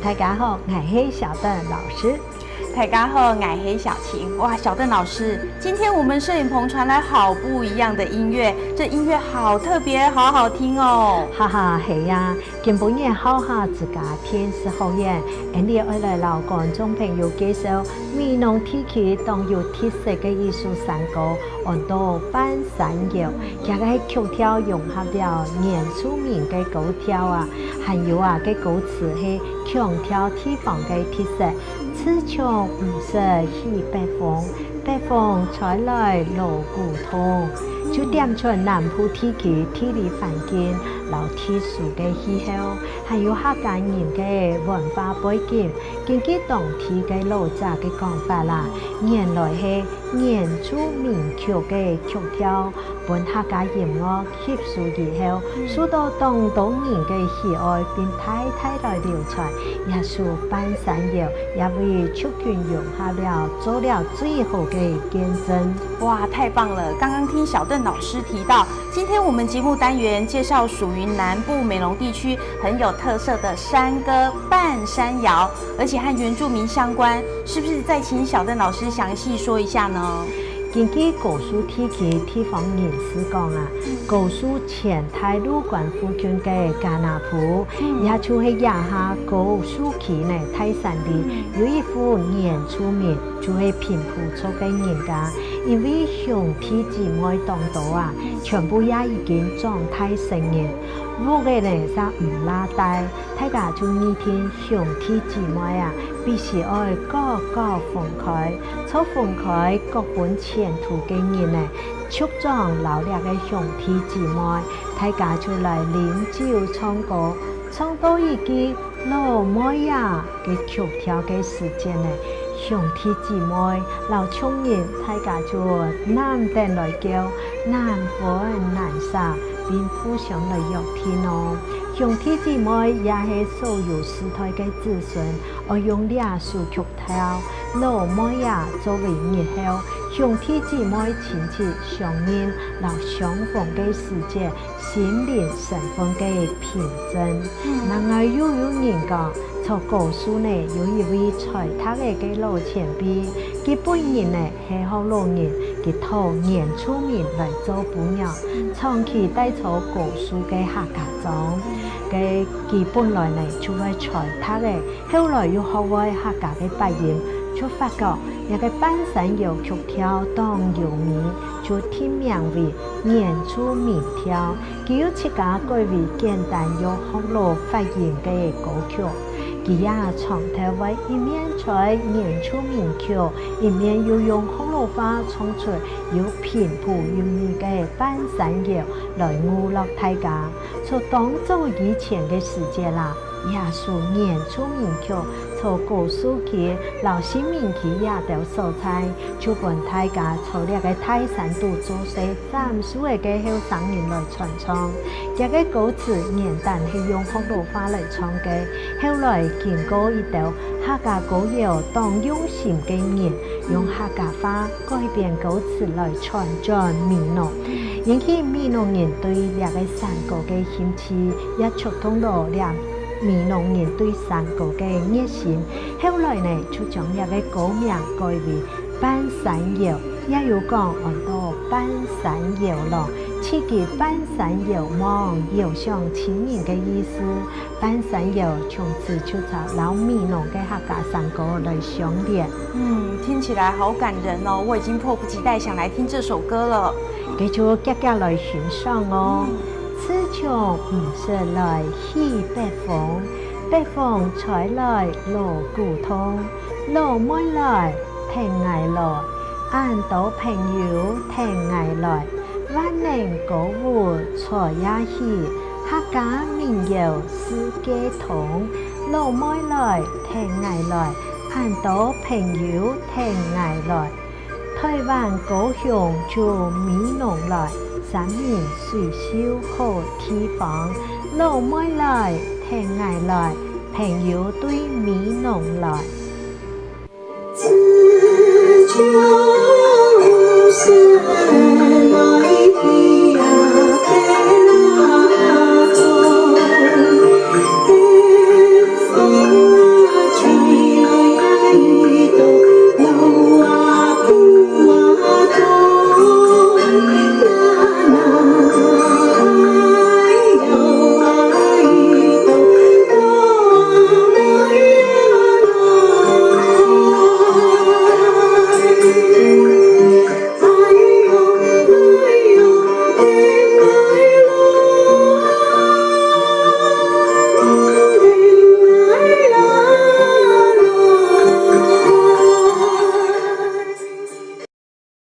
大家好，我是小邓老师。大家好，我是小晴。哇，小邓老师，今天我们摄影棚传来好不一样的音乐，这音乐好特别，好好听哦。哈哈，是呀，今本日好下自家天使好演，你爱来老观众朋友介绍闽南地区当有特色嘅艺术山歌，按到半山腰，加个曲调融合了原住民嘅歌调啊，还有啊嘅歌词係強調地方嘅特色。此場唔是西北風，北風吹來鑼鼓痛，就點出南部地區地理環境、老特殊嘅氣候，還有客家人嘅文化背景，根據當地嘅老早嘅講法啦，原來係原住民曲嘅曲調，本客家音樂吸收以後，受到當地人嘅喜愛，並代代來流傳，也屬半山腰，也為族群融合了，做了最好嘅見證。哇，太棒了！剛剛聽小鄧老師提到，今天我們節目單元介紹屬於南部美濃地區很有特色的山歌半山謠，而且和原住民相關，是不是再請小鄧老師詳細說一下呢？根據高速地區地方人士講啊，高速前太魯關附近嘅加納埔，也就是也下高速區呢泰山地有一戶原住民，就是平埔族嘅人家，因為兄弟姊妹當道啊，全部也已經狀態成年，屋嘅呢就唔拉大，大家就呢天兄弟姊妹啊，必須愛各分開，錯分開各本前途嘅人呢，促壯老力嘅兄弟姊妹，大家就嚟飲酒唱歌，唱到一句老妹呀嘅曲調嘅時間呢，兄弟姊妹老鄉人，大家就男丁來叫，男歡男殺，並互相來約天哦。兄弟姊妹也係所有時代嘅子孫，而用倆首曲調，老妹呀作為日後兄弟姊妹親切相認，留相逢嘅時節，心靈神風嘅平靜。然而又有人講，從高速呢有一位在他嘅老前輩，佢本人呢係好老人，佢托原住民來做伴娘，長期帶咗高速嘅客家莊。嘅佢本來呢就係在他嘅，後來又學會客家嘅發音，就發覺一個半山謠曲調當有名，就聽名為原住民調，佢有自家改為簡單又學路發音嘅歌曲。佢也從頭為一面在原住民曲，一面又用學路話唱出有平埔語味嘅半山謠來娛樂大家。從當做以前嘅時節啦，也屬原住民曲，從高速期、老新民期也都所在，就幫大家從呢個泰山度做些暫時嘅後生人來傳唱。這個歌詞簡單係用學路話來唱嘅，後來經過一道客家歌謠當用心嘅人，用客家話改變歌詞來傳轉美濃，引起美濃人對呢個山歌嘅興趣，也觸動到呢美濃人對山歌嘅熱心。後來呢，就將呢個歌名改為半山謠，也有講按到半山謠咯。此其半山謠望遙想親人嘅意思，半山謠從此就找老美濃嘅客家山歌來相連。聽起來好感人哦！我已經迫不及待想來聽這首歌了。繼續家家來欣賞哦。此場唔是來西北風，北風吹來鑼鼓痛，老妹來聽藝來，俺到朋友聽藝來。萬年歌舞才也戲，客家民謠世界通。老妹來聽藝來，俺到朋友聽藝來。台灣高雄就美濃來，三面水秀好地方。老妹來聽藝來，朋友對美濃來。自舊是來。